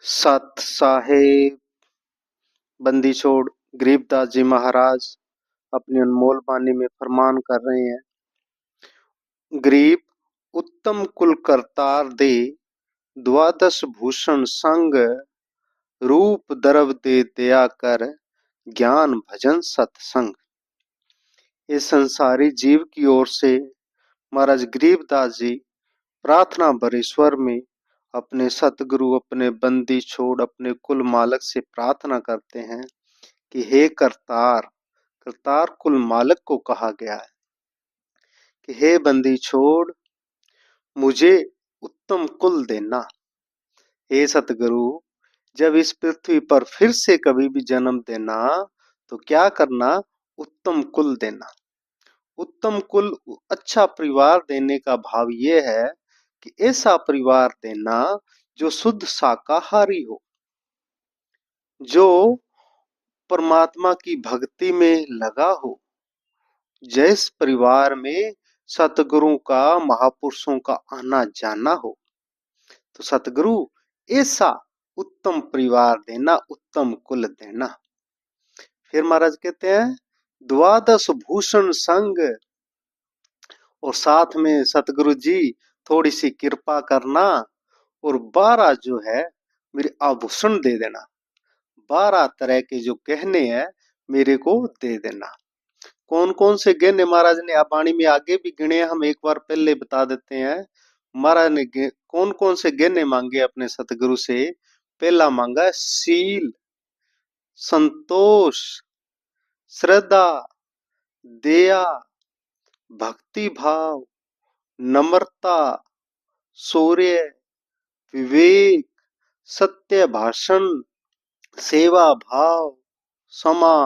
सत साहेब बंदी छोड़ गरीबदास जी महाराज अपनी अनमोल वाणी में फरमान कर रहे हैं। गरीब उत्तम कुल करतार दे, द्वादश भूषण संग, रूप द्रव दे दया कर, ज्ञान भजन सत्संग। इस संसारी जीव की ओर से महाराज गरीबदास जी प्रार्थना भरे स्वर में अपने सतगुरु, अपने बंदी छोड़, अपने कुल मालक से प्रार्थना करते हैं कि हे करतार, करतार कुल मालक को कहा गया है कि हे बंदी छोड़, मुझे उत्तम कुल देना। हे सतगुरु, जब इस पृथ्वी पर फिर से कभी भी जन्म देना तो क्या करना? उत्तम कुल देना। उत्तम कुल, अच्छा परिवार देने का भाव ये है कि ऐसा परिवार देना जो शुद्ध शाकाहारी हो, जो परमात्मा की भक्ति में लगा हो, जिस परिवार में सतगुरु का, महापुरुषों का आना जाना हो। तो सतगुरु ऐसा उत्तम परिवार देना, उत्तम कुल देना। फिर महाराज कहते हैं द्वादश भूषण संग, और साथ में सतगुरु जी थोड़ी सी कृपा करना और 12 जो है मेरे आभूषण दे देना। 12 तरह के जो गहने हैं मेरे को दे देना। कौन कौन से गहने महाराज ने वाणी में आगे भी गिने, हम एक बार पहले बता देते हैं। महाराज ने कौन कौन से गहने मांगे अपने सतगुरु से? पहला मांगा शील, संतोष, श्रद्धा, दया, भक्ति भाव, नम्रता, शौर्य, विवेक, सत्य भाषण, सेवा भाव, क्षमा,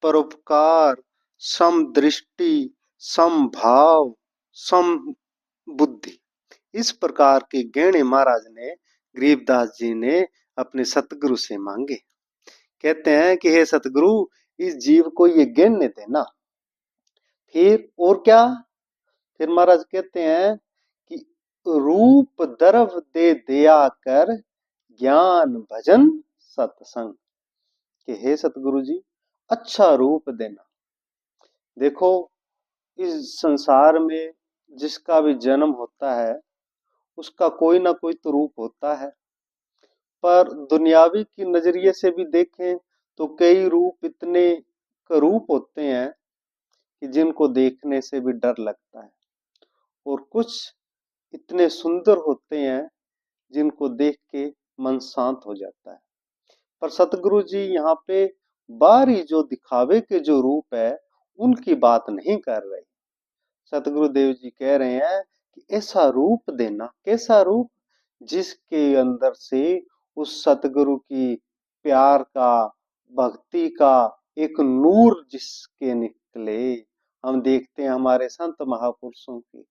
परोपकार, समदृष्टि, समभाव, सम बुद्धि। इस प्रकार के गहने महाराज ने, गरीबदास जी ने अपने सतगुरु से मांगे। कहते हैं कि हे सतगुरु, इस जीव को ये गहने देना। फिर और क्या? फिर महाराज कहते हैं कि रूप द्रव दे दया कर, ज्ञान भजन सत्संग। कि हे सतगुरु जी, अच्छा रूप देना। देखो, इस संसार में जिसका भी जन्म होता है उसका कोई ना कोई तो रूप होता है, पर दुनियावी की नजरिए से भी देखें तो कई रूप इतने रूप होते हैं कि जिनको देखने से भी डर लगता है, और कुछ इतने सुंदर होते हैं जिनको देख के मन शांत हो जाता है। पर सतगुरु जी यहाँ पे बाहरी जो दिखावे के जो रूप है उनकी बात नहीं कर रहे। सतगुरु देव जी कह रहे हैं कि ऐसा रूप देना। कैसा रूप? जिसके अंदर से उस सतगुरु की प्यार का, भक्ति का एक नूर जिसके निकले। हम देखते हैं हमारे संत महापुरुषों के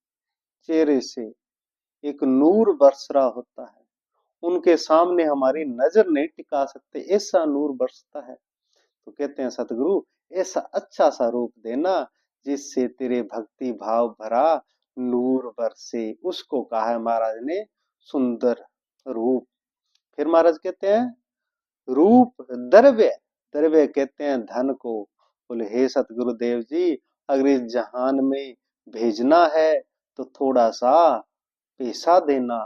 चेहरे से एक नूर बरस रहा होता है, उनके सामने हमारी नजर नहीं टिका सकते, ऐसा नूर बरसता है। तो कहते हैं सतगुरु, ऐसा अच्छा सा रूप देना जिससे तेरे भक्ति भाव भरा नूर बरसे। उसको कहा है महाराज ने सुंदर रूप। फिर महाराज कहते हैं रूप द्रव्य, द्रव्य कहते हैं धन को। बोले हे सतगुरु देव जी, अगर इस जहान में भेजना है तो थोड़ा सा पैसा देना,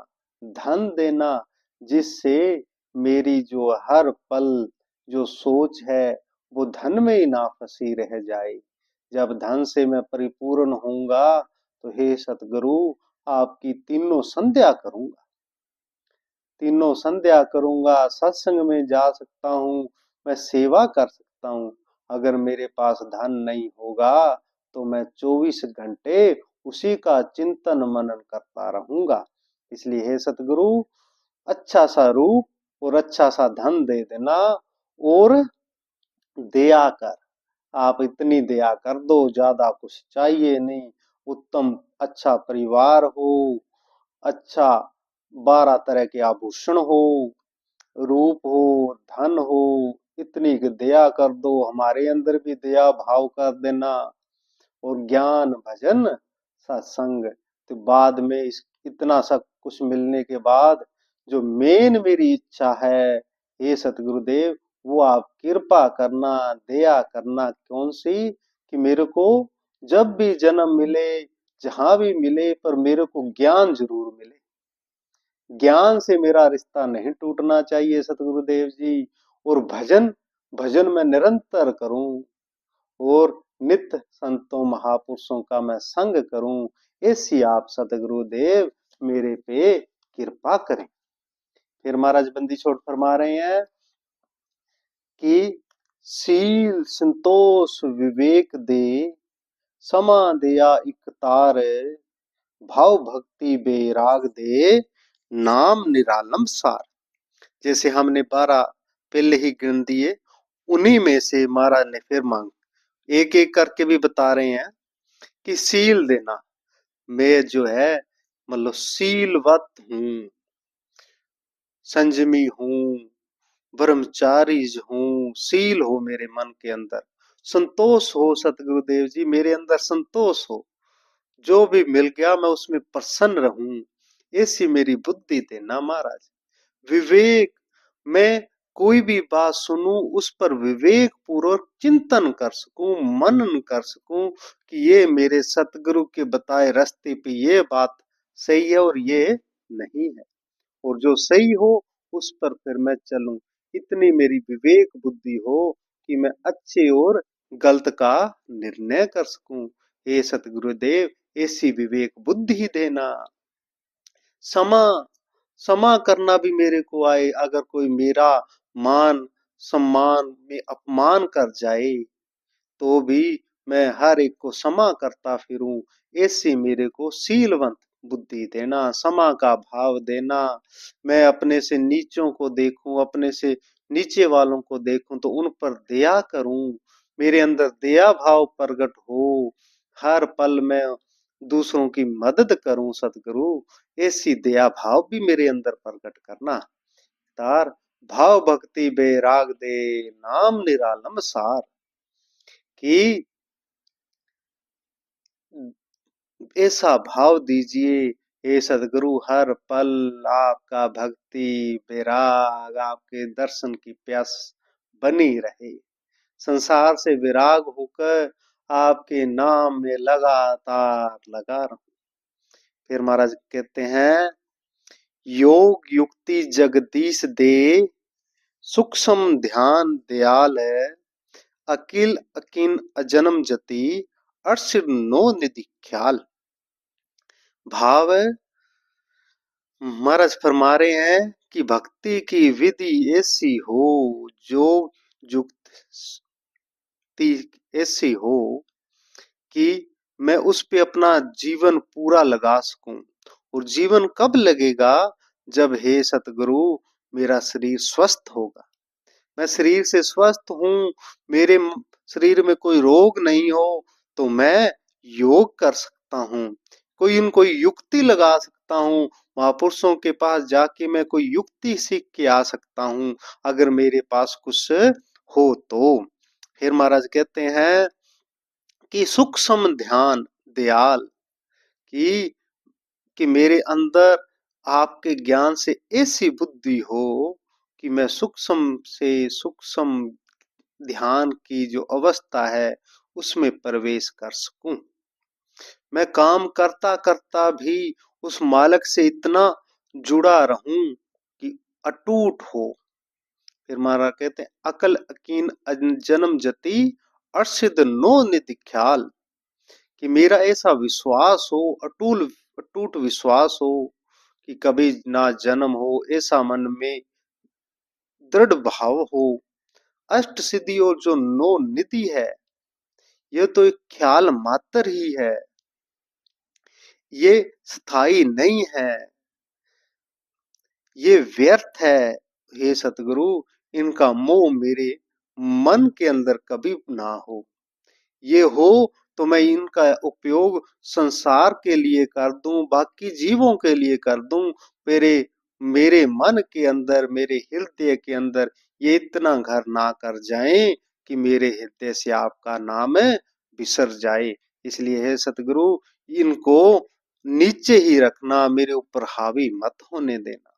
धन देना, जिससे मेरी जो हर पल जो सोच है वो धन में ही ना फंसी रह जाए। जब धन से मैं परिपूर्ण होऊंगा तो हे सतगुरु, आपकी तीनों संध्या करूंगा, तीनों संध्या करूंगा, सत्संग में जा सकता हूँ, मैं सेवा कर सकता हूँ। अगर मेरे पास धन नहीं होगा तो मैं 24 घंटे उसी का चिंतन मनन करता रहूंगा। इसलिए हे सतगुरु, अच्छा सा रूप और अच्छा सा धन दे देना, और दया कर, आप इतनी दया कर दो, ज्यादा कुछ चाहिए नहीं। उत्तम अच्छा परिवार हो, अच्छा 12 तरह के आभूषण हो, रूप हो, धन हो, इतनी दया कर दो, हमारे अंदर भी दया भाव कर देना, और ज्ञान भजन सत्संग। तो बाद में इस इतना सब कुछ मिलने के बाद जो मेन मेरी इच्छा है हे सतगुरुदेव, वो आप कृपा करना, दया करना। कौन सी? कि मेरे को जब भी जन्म मिले, जहां भी मिले, पर मेरे को ज्ञान जरूर मिले। ज्ञान से मेरा रिश्ता नहीं टूटना चाहिए सतगुरुदेव जी। और भजन भजन में निरंतर करूं, और नित्य संतों महापुरुषों का मैं संग करूं। ऐसी आप सतगुरुदेव मेरे पे कृपा करें। फिर महाराज बंदी छोड़ फरमा रहे हैं कि सील संतोष विवेक दे, समा दया इक तार, भाव भक्ति बेराग दे, नाम निरालम सार। जैसे हमने 12 पहले ही गिन दिए, उन्हीं में से महाराज ने फिर मांग एक एक करके भी बता रहे हैं कि सील देना। मैं जो है मतलब सीलवत हूँ, संजमी हूँ, ब्रह्मचारी हूँ। सील हो मेरे मन के अंदर, संतोष हो सतगुरुदेव जी, मेरे अंदर संतोष हो। जो भी मिल गया मैं उसमें प्रसन्न रहूं, ऐसी मेरी बुद्धि देना महाराज। विवेक, मैं कोई भी बात सुनूं उस पर विवेक पूर्वक चिंतन कर सकूं, मनन कर सकूं कि ये मेरे सतगुरु के बताए रास्ते पे ये बात सही है और ये नहीं है, और जो सही हो उस पर फिर मैं चलूं। इतनी मेरी विवेक बुद्धि हो कि मैं अच्छे और गलत का निर्णय कर सकूं। हे सतगुरुदेव, ऐसी विवेक बुद्धि देना। क्षमा, क्षमा करना भी मेरे को आए। अगर कोई मेरा मान सम्मान में अपमान कर जाए तो भी मैं हर एक को क्षमा करता फिरूं। ऐसी मेरे को शीलवंत बुद्धि देना, क्षमा का भाव देना। मैं अपने से नीचों को देखूं, अपने से नीचे वालों को देखूं तो उन पर दया करूं, मेरे अंदर दया भाव प्रकट हो। हर पल मैं दूसरों की मदद करूं सतगुरु, ऐसी दया भाव भी मेरे अंदर प्रकट करना। तार भाव भक्ति बैराग दे, नाम निरालम सार। कि ऐसा भाव दीजिए हे सदगुरु, हर पल आपका भक्ति विराग, आपके दर्शन की प्यास बनी रहे। संसार से विराग होकर आपके नाम में लगातार लगा रहूं। फिर महाराज कहते हैं, योग युक्ति जगदीश दे, सूक्ष्म ध्यान दयाल है, अकिल अकिन अजन्म जति, अर्षिद नो निधि ख्याल। भाव महाराज फरमा रहे हैं कि भक्ति की विधि ऐसी हो, जो युक्ति ऐसी हो कि मैं उस पे अपना जीवन पूरा लगा सकूं। और जीवन कब लगेगा? जब हे सतगुरु मेरा शरीर स्वस्थ होगा, मैं शरीर से स्वस्थ हूं, मेरे शरीर में कोई रोग नहीं हो, तो मैं योग कर सकता हूं, कोई इनको युक्ति लगा सकता हूं, महापुरुषों के पास जाके मैं कोई युक्ति सीख के आ सकता हूं, अगर मेरे पास कुछ हो तो। फिर महाराज कहते हैं कि सूक्ष्म ध्यान दयाल, कि मेरे अंदर आपके ज्ञान से ऐसी बुद्धि हो कि मैं सूक्ष्म से सूक्ष्म ध्यान की जो अवस्था है उसमें प्रवेश कर सकूं। मैं काम करता करता भी उस मालिक से इतना जुड़ा रहूं कि अटूट हो। फिर महाराज कहते हैं, अकल अकीन जन्म जति, अर्षिद नो निधि ख्याल। कि मेरा ऐसा विश्वास हो, अटूट विश्वास हो कि कभी ना जन्म हो, ऐसा मन में दृढ़ भाव हो। अष्ट सिद्धि और जो नो निधि है, यह तो एक ख्याल मात्र ही है, ये स्थायी नहीं है, ये व्यर्थ है। हे सतगुरु, इनका मोह मेरे मन के अंदर कभी ना हो। ये हो तो मैं इनका उपयोग संसार के लिए कर दूं, बाकी जीवों के लिए कर दूं। मेरे मेरे मन के अंदर, मेरे हृदय के अंदर ये इतना घर ना कर जाए कि मेरे हृदय से आपका नाम बिसर जाए। इसलिए है सतगुरु, इनको नीचे ही रखना, मेरे ऊपर हावी मत होने देना।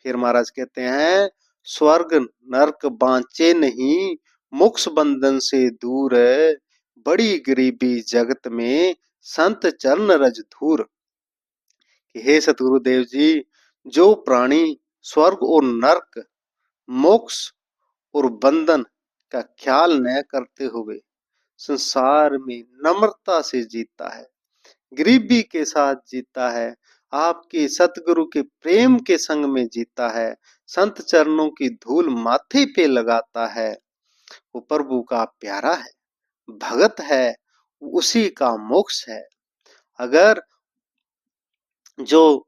फिर महाराज कहते हैं, स्वर्ग नरक बांचे नहीं, मोक्ष बंधन से दूर, बड़ी गरीबी जगत में संत चरण रज धूर। कि हे सतगुरुदेव जी, जो प्राणी स्वर्ग और नरक, मोक्ष और बंधन का ख्याल न करते हुए संसार में नम्रता से जीता है, गरीबी के साथ जीता है, आपके सतगुरु के प्रेम के संग में जीता है, संत चरणों की धूल माथे पे लगाता है, वो प्रभु का प्यारा है, भगत है, उसी का मोक्ष है। अगर जो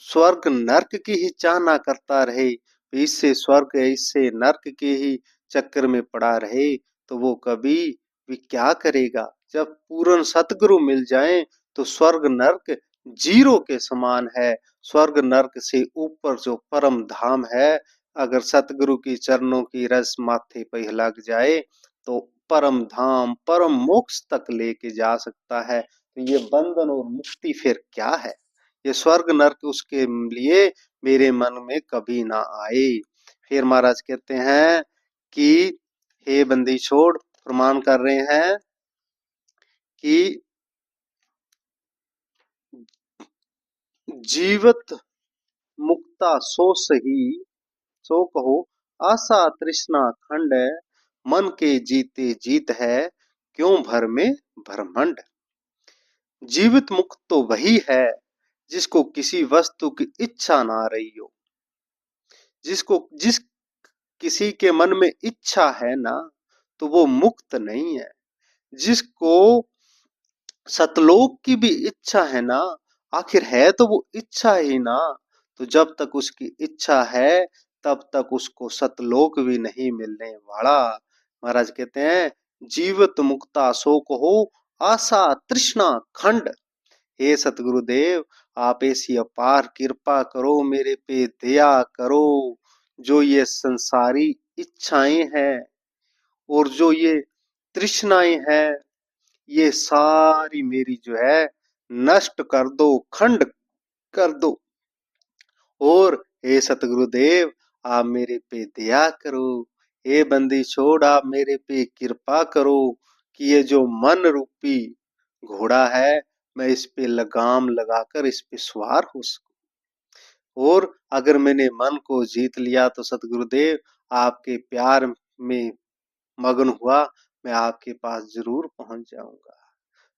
स्वर्ग नर्क की ही चाहना करता रहे, इससे स्वर्ग इससे नर्क के ही चक्कर में पड़ा रहे, तो वो कभी भी क्या करेगा। जब पूर्ण सतगुरु मिल जाए तो स्वर्ग नर्क जीरो के समान है। स्वर्ग नर्क से ऊपर जो परम धाम है, अगर सतगुरु की चरणों की रस माथे पे लग जाए तो परम धाम परम मोक्ष तक लेके जा सकता है। तो ये बंधन और मुक्ति फिर क्या है। ये स्वर्ग नरक उसके लिए मेरे मन में कभी ना आए। फिर महाराज कहते हैं कि हे बंदी छोड़, प्रमाण कर रहे हैं कि जीवत मुक्ता सो सही, सो कहो आशा तृष्णा खंड, मन के जीते जीत है, क्यों भर में भरमंड। जीवित मुक्त तो वही है जिसको किसी वस्तु की इच्छा ना रही हो। जिस किसी के मन में इच्छा है ना, तो वो मुक्त नहीं है। जिसको सतलोक की भी इच्छा है ना, आखिर है तो वो इच्छा ही ना, तो जब तक उसकी इच्छा है तब तक उसको सतलोक भी नहीं मिलने वाला। महाराज कहते हैं, जीवत मुक्ता सो कहो आशा तृष्णा खंड। हे सतगुरुदेव, आप ऐसी अपार कृपा करो, मेरे पे दया करो। जो ये संसारी इच्छाएं हैं और जो ये तृष्णाएं हैं, ये सारी मेरी जो है नष्ट कर दो, खंड कर दो। और हे सतगुरुदेव, आप मेरे पे दया करो। हे बंदी छोड़, आप मेरे पे कृपा करो कि ये जो मन रूपी घोड़ा है, मैं इस पे लगाम लगाकर इस पे सवार हो सकूं। और अगर मैंने मन को जीत लिया तो सतगुरुदेव, आपके प्यार में मगन हुआ, मैं आपके पास जरूर पहुंच जाऊंगा।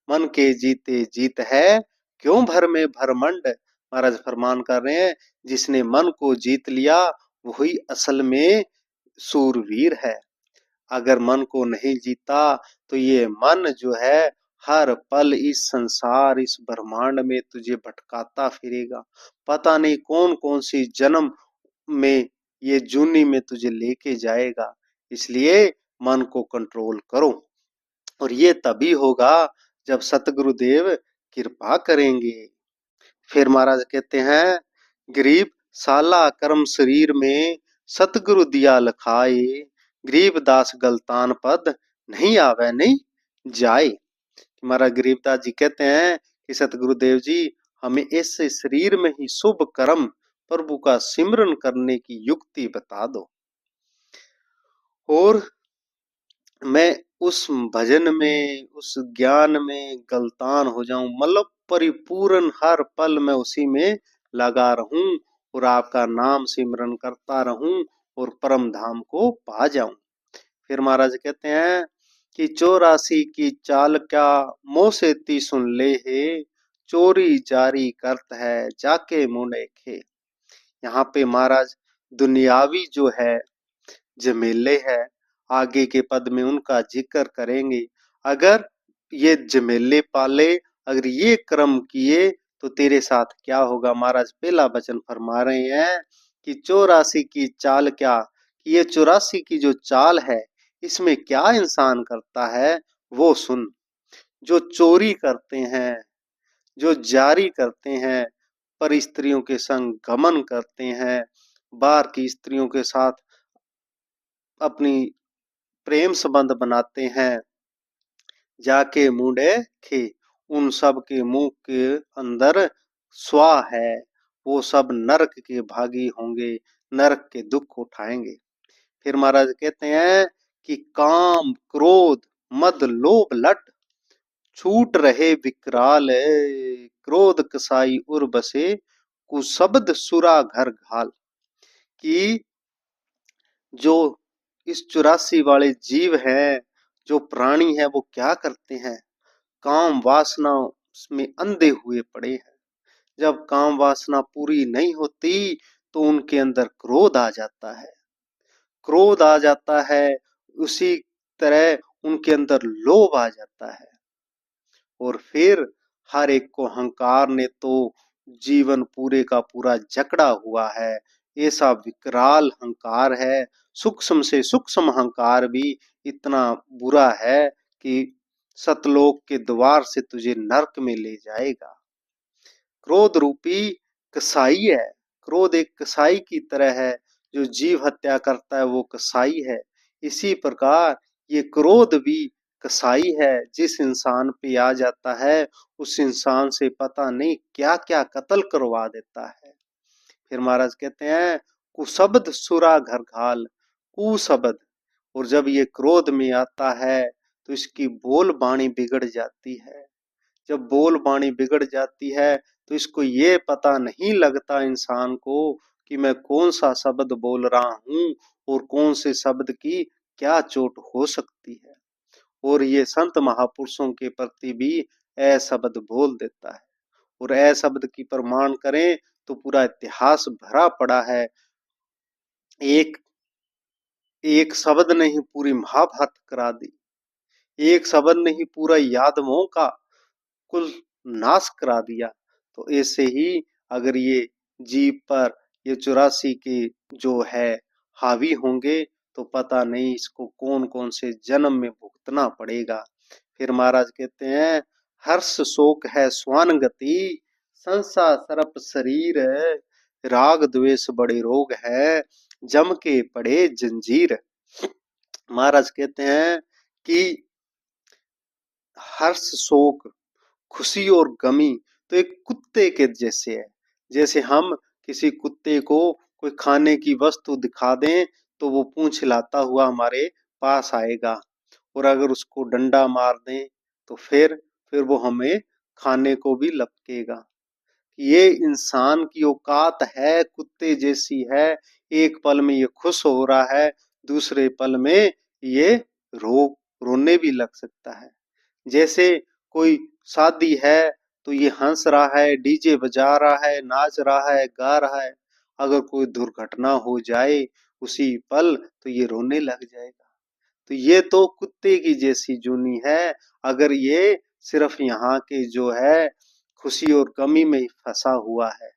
मन के जीते जीत है, क्यों भर में भरमंड। महाराज फरमान कर रहे हैं, जिसने मन को जीत लिया वही असल में सूरवीर है। अगर मन को नहीं जीता तो ये मन जो है हर पल इस संसार इस ब्रह्मांड में तुझे भटकाता फिरेगा। पता नहीं कौन कौन सी जन्म में ये जूनी में तुझे लेके जाएगा। इसलिए मन को कंट्रोल करो, और ये तभी होगा जब सतगुरुदेव कृपा करेंगे। फिर महाराज कहते हैं, गरीब साला कर्म शरीर में, सतगुरु दिया लखाए, गरीब दास गलतान पद, नहीं आवे नहीं जाए। हमारा गरीबदास जी कहते हैं कि सतगुरुदेव जी, हमें इस शरीर में ही शुभ कर्म प्रभु का सिमरन करने की युक्ति बता दो, और मैं उस भजन में उस ज्ञान में गलतान हो जाऊं, मतलब परिपूर्ण हर पल मैं उसी में लगा रहूं और आपका नाम सिमरन करता रहूं और परम धाम को पा जाऊं। फिर महाराज कहते हैं कि 84 की चाल क्या मोह से ती सुन ले है, चोरी जारी करत है जाके मुंडे खे। यहाँ पे महाराज दुनियावी जो है झमेले है, आगे के पद में उनका जिक्र करेंगे। अगर ये झमेले पाले, अगर ये कर्म किए तो तेरे साथ क्या होगा। महाराज पहला वचन फरमा रहे हैं कि 84 की चाल क्या, कि ये 84 की जो चाल है इसमें क्या इंसान करता है वो सुन। जो चोरी करते हैं, जो जारी करते हैं, पर स्त्रियों के संग गमन करते हैं, बाहर की स्त्रियों के साथ अपनी प्रेम संबंध बनाते हैं, जाके मुंडे खे, उन सब के मुंह के अंदर स्वा है, वो सब नरक के भागी होंगे, नरक के दुख उठाएंगे। फिर महाराज कहते हैं कि काम क्रोध मद लोभ लट छूट रहे विकराल, क्रोध कसाई उर बसे कुशब्द सुरा घर घाल। कि जो इस 84 वाले जीव हैं, जो प्राणी हैं, वो क्या करते हैं? काम वासना में अंधे हुए पड़े हैं। जब काम वासना पूरी नहीं होती तो उनके अंदर क्रोध आ जाता है, क्रोध आ जाता है। उसी तरह उनके अंदर लोभ आ जाता है। और फिर हर एक को अहंकार ने तो जीवन पूरे का पूरा जकड़ा हुआ है। ऐसा विकराल अहंकार है, सूक्ष्म से सूक्ष्म अहंकार भी इतना बुरा है कि सतलोक के द्वार से तुझे नरक में ले जाएगा। क्रोध रूपी कसाई है। क्रोध एक कसाई की तरह है, जो जीव हत्या करता है वो कसाई है। इसी प्रकार ये क्रोध भी कसाई है। जिस इंसान पे आ जाता है उस इंसान से पता नहीं क्या क्या कत्ल करवा देता है। फिर महाराज कहते हैं कुशब्द सुरा घर घाल, कुशब्द। और जब ये क्रोध में आता है तो इसकी बोल बाणी बिगड़ जाती है। जब बोल बाणी बिगड़ जाती है तो इसको ये पता नहीं लगता इंसान को कि मैं कौन सा शब्द बोल रहा हूं और कौन से शब्द की क्या चोट हो सकती है। और ये संत महापुरुषों के प्रति भी ए शब्द बोल देता है। और ए शब्द की प्रमाण करें तो पूरा इतिहास भरा पड़ा है। एक एक शब्द ने ही पूरी महाभारत करा दी। एक शब्द ने ही पूरा यादवों का कुल नाश करा दिया। तो ऐसे ही अगर ये जीव पर ये 84 के जो है हावी होंगे तो पता नहीं इसको कौन कौन से जन्म में भुगतना पड़ेगा। फिर महाराज कहते हैं हर्ष शोक है स्वान गति, संसा सरप शरीर, राग द्वेष बड़े रोग है, जम के पड़े जंजीर। महाराज कहते हैं कि हर्ष शोक, खुशी और गमी तो एक कुत्ते के जैसे है। जैसे हम किसी कुत्ते को कोई खाने की वस्तु दिखा दें तो वो पूंछ हिलाता हुआ हमारे पास आएगा, और अगर उसको डंडा मार दें तो फिर वो हमें खाने को भी लपकेगा। ये इंसान की औकात है, कुत्ते जैसी है। एक पल में ये खुश हो रहा है, दूसरे पल में ये रोने भी लग सकता है। जैसे कोई शादी है तो ये हंस रहा है, डीजे बजा रहा है, नाच रहा है, गा रहा है। अगर कोई दुर्घटना हो जाए उसी पल तो ये रोने लग जाएगा। तो ये तो कुत्ते की जैसी जूनी है। अगर ये सिर्फ यहाँ के जो है खुशी और गमी में ही फंसा हुआ है।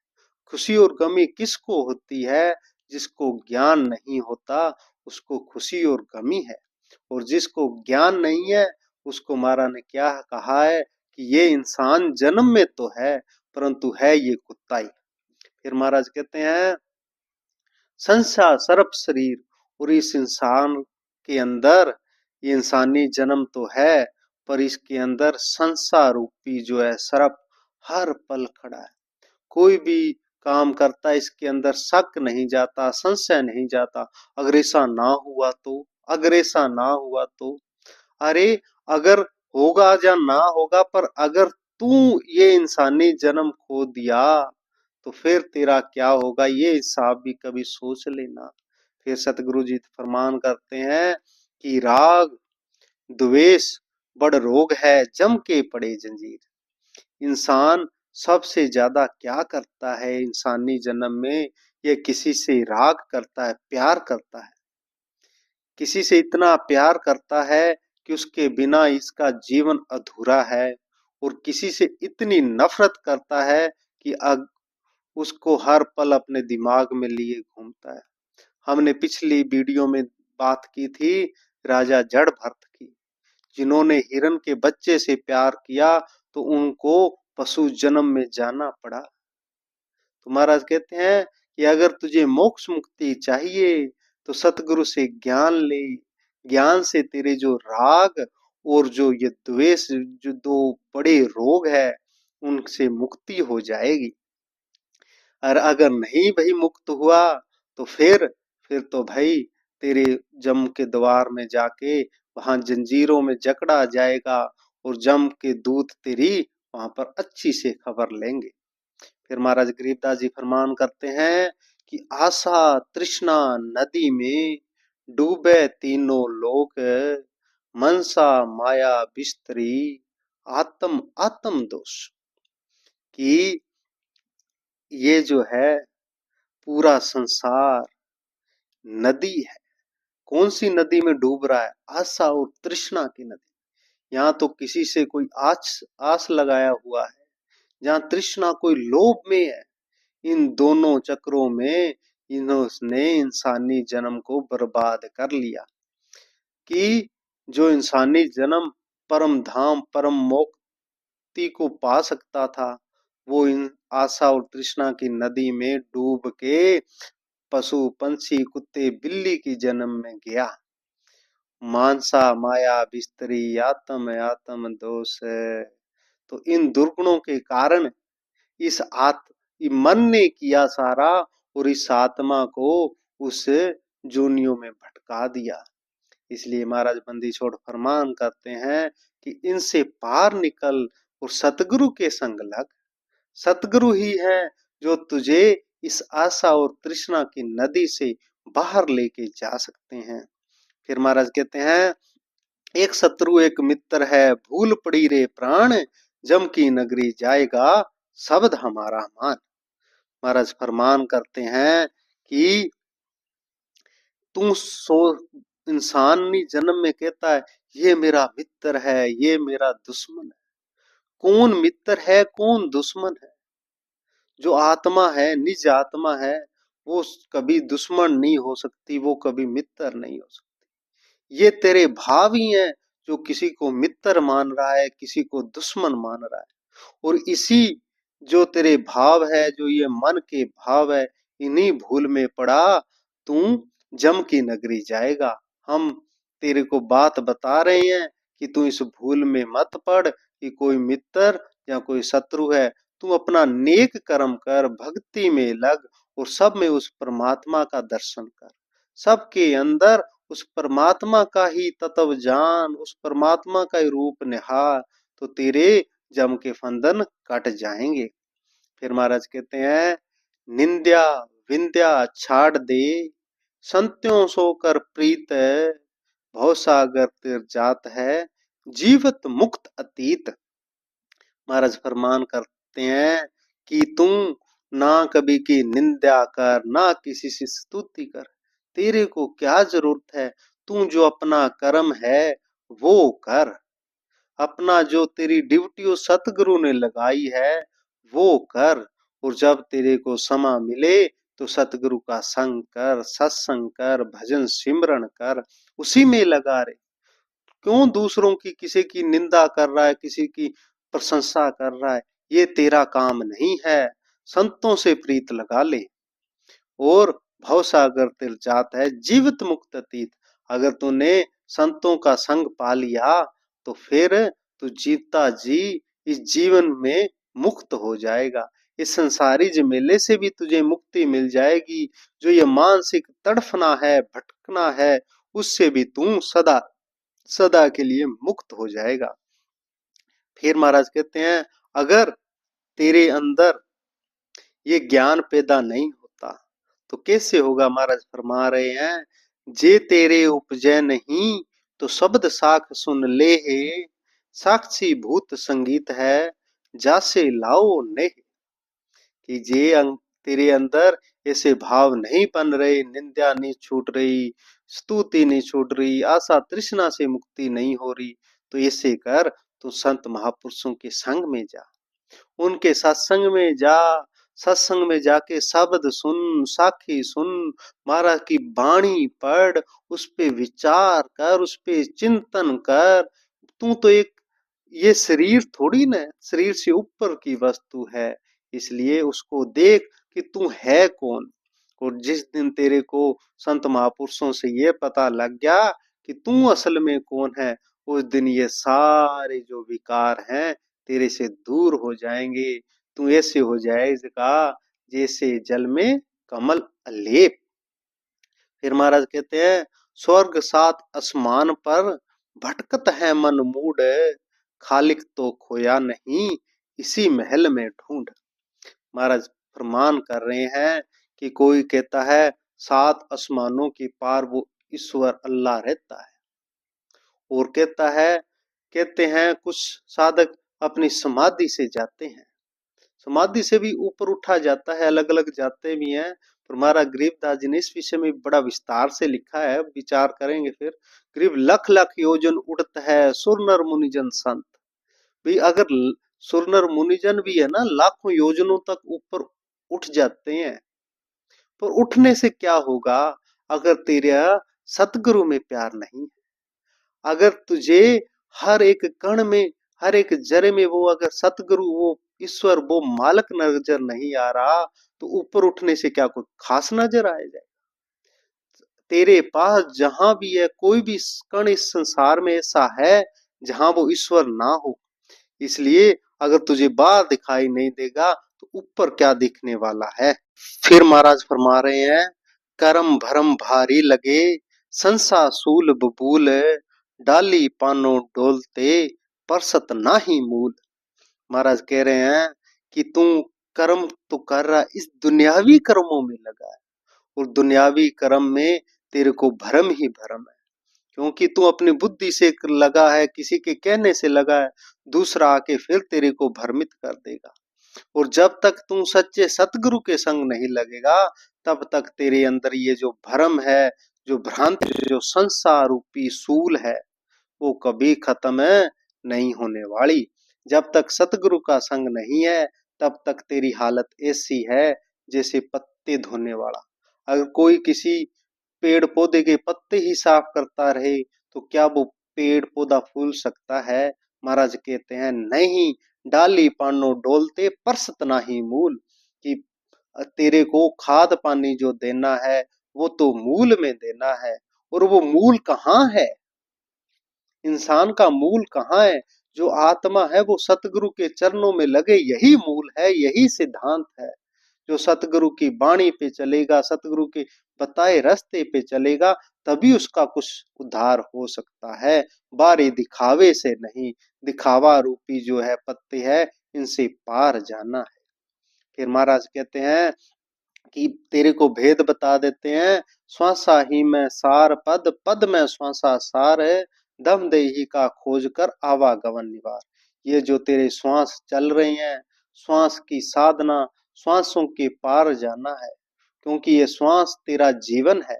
खुशी और गमी किसको होती है? जिसको ज्ञान नहीं होता उसको खुशी और गमी है। और जिसको ज्ञान नहीं है उसको महाराज ने क्या कहा है कि ये इंसान जन्म में तो है परंतु है ये कुत्ता ही। फिर महाराज कहते हैं संसा सर्प शरीर, और इस इंसान के अंदर ये इंसानी जन्म तो है पर इसके अंदर संसार रूपी जो है सर्प हर पल खड़ा है। कोई भी काम करता है इसके अंदर शक नहीं जाता, संशय नहीं जाता। अगर ऐसा ना हुआ तो, अगर ऐसा ना हुआ तो, अरे अगर होगा या ना होगा, पर अगर तू ये इंसानी जन्म खो दिया तो फिर तेरा क्या होगा, ये हिसाब भी कभी सोच लेना। फिर सतगुरु जी फरमान करते हैं कि राग द्वेष बड़ रोग है, जम के पड़े जंजीर। इंसान सबसे ज्यादा क्या करता है इंसानी जन्म में? ये किसी से राग करता है, प्यार करता है। किसी से इतना प्यार करता है कि उसके बिना इसका जीवन अधूरा है। और किसी से इतनी नफरत करता है कि उसको हर पल अपने दिमाग में लिए घूमता है। हमने पिछली वीडियो में बात की थी राजा जड़ भरत की, जिन्होंने हिरण के बच्चे से प्यार किया तो उनको पशु जन्म में जाना पड़ा। तो महाराज कहते हैं कि अगर तुझे मोक्ष मुक्ति चाहिए तो सतगुरु से ज्ञान ले। ज्ञान से तेरे जो राग और जो ये द्वेष, जो दो बड़े रोग है, उनसे मुक्ति हो जाएगी। और अगर नहीं भाई मुक्त हुआ तो फिर तो भाई तेरे जम के द्वार में जाके वहां जंजीरों में जकड़ा जाएगा, और जम के दूत तेरी वहां पर अच्छी से खबर लेंगे। फिर महाराज गरीबदास जी फरमान करते हैं कि आशा तृष्णा नदी में डूबे तीनों लोग, मनसा माया बिस्तरी आत्म आत्म दोष। कि ये जो है पूरा संसार नदी है। कौन सी नदी में डूब रहा है? आशा और तृष्णा की नदी। यहाँ तो किसी से कोई आस आस लगाया हुआ है, जहाँ तृष्णा कोई लोभ में है। इन दोनों चक्रों में इन्होंने इंसानी जन्म को बर्बाद कर लिया। कि जो इंसानी जन्म परम धाम परम मुक्ति को पा सकता था, वो इन आशा और तृष्णा की नदी में डूब के पशु पंछी कुत्ते बिल्ली की जन्म में गया। मानसा माया बिस्तरी आत्म आत्म दोष है। तो इन दुर्गुणों के कारण इस मन ने किया सारा, और इस आत्मा को उस जोनियों में भटका दिया। इसलिए महाराज बंदी छोड़ फरमान करते हैं कि इनसे पार निकल और सतगुरु के संग लग। सतगुरु ही है जो तुझे इस आशा और तृष्णा की नदी से बाहर लेके जा सकते हैं। फिर महाराज कहते हैं, एक शत्रु एक मित्र है, भूल पड़ी रे प्राण, जम की नगरी जाएगा शब्द हमारा मान। महाराज फरमान करते हैं कि तू सो इंसानी जन्म में कहता है ये मेरा मित्र है, ये मेरा दुश्मन है। कौन मित्र है कौन दुश्मन है? जो आत्मा है, निज आत्मा है, वो कभी दुश्मन नहीं हो सकती, वो कभी मित्र नहीं हो सकती। ये तेरे भाव ही हैं जो किसी को मित्र मान रहा है, किसी को दुश्मन मान रहा है। और इसी जो तेरे भाव है, जो ये मन के भाव है, इन्हीं भूल में पड़ा तू जम की नगरी जाएगा। हम तेरे को बात बता रहे हैं कि तू इस भूल में मत पड़ कि कोई मित्र या कोई शत्रु है। तू अपना नेक कर्म कर, भक्ति में लग, और सब में उस परमात्मा का दर्शन कर। सबके अंदर उस परमात्मा का ही तत्व जान, उस परमात्मा का ही रूप निहार, तो तेरे जम के फंदन कट जाएंगे। फिर महाराज कहते हैं, निंद्या विंध्या छाड़ दे, संत्यों सो कर प्रीत, भव सागर तिर जात है, जीवत मुक्त अतीत। महाराज फरमान करते हैं कि तुम ना कभी की निंदा कर, ना किसी से स्तुति कर। तेरे को क्या जरूरत है? तू जो अपना कर्म है वो कर। अपना जो तेरी ड्यूटी सतगुरु ने लगाई है वो कर। और जब तेरे को समय मिले तो सतगुरु का संग कर, सत्संग कर, भजन सिमरन कर, उसी में लगा रहे। क्यों दूसरों की किसी की निंदा कर रहा है, किसी की प्रशंसा कर रहा है? ये तेरा काम नहीं है। संतों से प्रीत लगा ले, और भवसागर तिर जात है, जीवित मुक्त अतीत। अगर तूने संतों का संग पा लिया तो फिर तू जीता जी इस जीवन में मुक्त हो जाएगा। इस संसारी झमेले से भी तुझे मुक्ति मिल जाएगी। जो ये मानसिक तड़फना है, भटकना है, उससे भी तू सदा सदा के लिए मुक्त हो जाएगा। फिर महाराज कहते हैं, अगर तेरे अंदर ये ज्ञान पैदा नहीं होता तो कैसे होगा? महाराज फरमा रहे हैं, जे तेरे उपजय नहीं तो शब्द साख सुन ले है, साक्षी भूत संगीत है, जासे लाओ ने। कि तेरे अंदर ऐसे भाव नहीं बन रहे, निंदा नहीं छूट रही, स्तुति नहीं छूट रही, आशा तृष्णा से मुक्ति नहीं हो रही, तो ऐसे कर तू संत महापुरुषों के संग में जा, उनके सत्संग में जा। सत्संग में जाके शब्द सुन, साखी सुन, महाराज की वाणी पढ़, उस पे विचार कर, उस पे चिंतन कर। तू तो एक ये शरीर थोड़ी ना, शरीर से ऊपर की वस्तु है, इसलिए उसको देख कि तू है कौन। और जिस दिन तेरे को संत महापुरुषों से ये पता लग गया कि तू असल में कौन है, उस दिन ये सारे जो विकार हैं तेरे से दूर हो जाएंगे। तू ऐसे हो जाएगा जैसे जल में कमल अलेप। फिर महाराज कहते हैं, स्वर्ग सात आसमान पर भटकत है मन मूड, खालिक तो खोया नहीं इसी महल में ढूंढ। महाराज प्रमाण कर रहे हैं कि कोई कहता है सात आसमानों के पार वो ईश्वर अल्लाह रहता है, और कहते हैं कुछ साधक अपनी समाधि से जाते हैं, समाधि से भी ऊपर उठा जाता है, अलग अलग जाते भी हैं। पर हमारा गरीबदास जी ने इस विषय में बड़ा विस्तार से लिखा है, विचार करेंगे फिर। गरीब लख लख योजन उड़त है सुर नर मुनिजन संत। भी अगर सुर नर मुनिजन भी है ना, लाखों योजनों तक ऊपर उठ जाते हैं, पर उठने से क्या होगा अगर तेरा सतगुरु में प्यार नहीं है, अगर तुझे हर एक कण में, हर एक जरे में वो अगर सतगुरु, वो ईश्वर, वो मालक नजर नहीं आ रहा, तो ऊपर उठने से क्या कोई खास नजर आ जाए? तेरे पास जहां भी है, कोई भी कण इस संसार में ऐसा है जहां वो ईश्वर ना हो। इसलिए अगर तुझे बाहर दिखाई नहीं देगा तो ऊपर क्या दिखने वाला है। फिर महाराज फरमा रहे हैं, करम भरम भारी लगे संसा सूल बबूल, डाली पानो डोलते परसत नाही मूल। महाराज कह रहे हैं कि तू कर्म तो कर रहा, इस दुनियावी कर्मों में लगा है, और दुनियावी कर्म में तेरे को भरम ही भरम है, क्योंकि तू अपनी बुद्धि से लगा है, किसी के कहने से लगा है, दूसरा आके फिर तेरे को भ्रमित कर देगा। और जब तक तू सच्चे सतगुरु के संग नहीं लगेगा, तब तक तेरे अंदर ये जो भ्रम है, जो भ्रांति, जो संसार रूपी सूल है, वो कभी खत्म नहीं होने वाली। जब तक सतगुरु का संग नहीं है, तब तक तेरी हालत ऐसी है जैसे पत्ते धोने वाला। अगर कोई किसी पेड़ पौधे के पत्ते ही साफ करता रहे, तो क्या वो पेड़ पौधा फूल सकता है? महाराज कहते हैं नहीं, डाली पानो डोलते परसत नाही मूल। कि तेरे को खाद पानी जो देना है, वो तो मूल में देना है। और वो मूल कहाँ है? इंसान का मूल कहाँ है? जो आत्मा है वो सतगुरु के चरणों में लगे, यही मूल है, यही सिद्धांत है। जो सतगुरु की वाणी पे चलेगा, सतगुरु के बताए रास्ते पे चलेगा, तभी उसका कुछ उद्धार हो सकता है, बारी दिखावे से नहीं। दिखावा रूपी जो है पत्ते है, इनसे पार जाना है। फिर महाराज कहते हैं कि तेरे को भेद बता देते हैं, श्वासा ही में सार पद, पद में श्वासा सार है, दम दे ही का खोज कर आवागमन निवार। ये जो तेरे श्वास चल रहे हैं, श्वास की साधना, श्वासों के पार जाना है, क्योंकि ये श्वास तेरा जीवन है।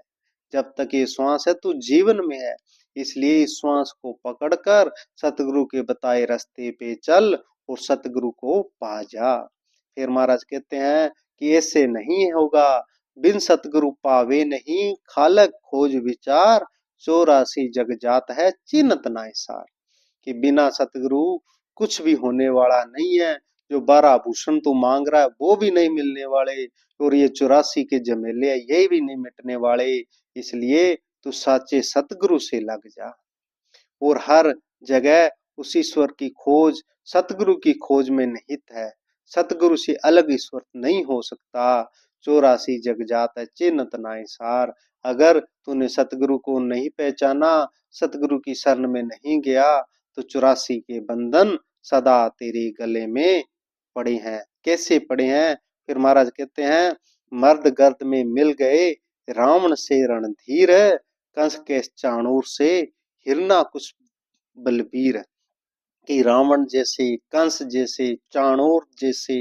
जब तक ये श्वास है तू जीवन में है, इसलिए इस श्वास को पकड़कर सतगुरु के बताए रास्ते पे चल और सतगुरु को पा जा। फिर महाराज कहते हैं कि ऐसे नहीं होगा, बिन सतगुरु पावे नहीं, खालक खोज विचार, 84 जग जात है चिन्हत नाय सार। कि बिना सतगुरु कुछ भी होने वाला नहीं है। जो 12 आभूषण तू मांग रहा है वो भी नहीं मिलने वाले, और ये 84 के झमेले है ये भी नहीं मिटने वाले। इसलिए तू साचे सतगुरु से लग जा, और हर जगह उस ईश्वर की खोज, सतगुरु की खोज में निहित है। सतगुरु से अलग ईश्वर नहीं हो सकता। 84 जग जात है चिन्हत नाय सार। अगर तूने सतगुरु को नहीं पहचाना, सतगुरु की शरण में नहीं गया, तो 84 के बंधन सदा तेरे गले में पड़े हैं। कैसे पड़े हैं? फिर महाराज कहते हैं, मर्द गर्द में मिल गए रावण से रणधीर, कंस के चाणूर से हिरना कुछ बलबीर। कि रावण जैसे, कंस जैसे, चाणूर जैसे,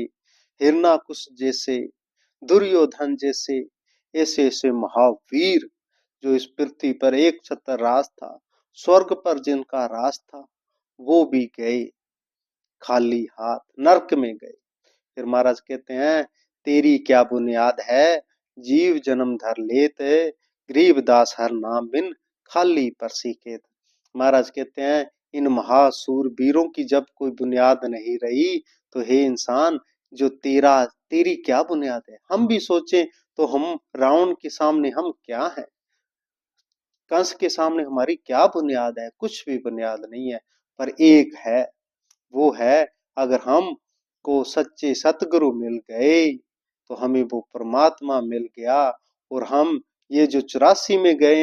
हिरनाकुश जैसे, दुर्योधन जैसे, ऐसे ऐसे महावीर जो इस पृथ्वी पर एक छत्र राज था, स्वर्ग पर जिनका राज था, वो भी गए खाली हाथ, नरक में गए। फिर महाराज कहते हैं, तेरी क्या बुनियाद है, जीव जन्म धर लेते, गरीबदास हर नाम बिन खाली परसी के। महाराज कहते हैं, इन महासूर वीरों की जब कोई बुनियाद नहीं रही, तो हे इंसान, जो तेरी क्या बुनियाद है? हम भी सोचें तो हम रावण के सामने हम क्या हैं, कंस के सामने हमारी क्या बुनियाद है? कुछ भी बुनियाद नहीं है। पर एक है, वो है, अगर हम को सच्चे सतगुरु मिल गए, तो हमें वो परमात्मा मिल गया और हम ये जो 84 में गए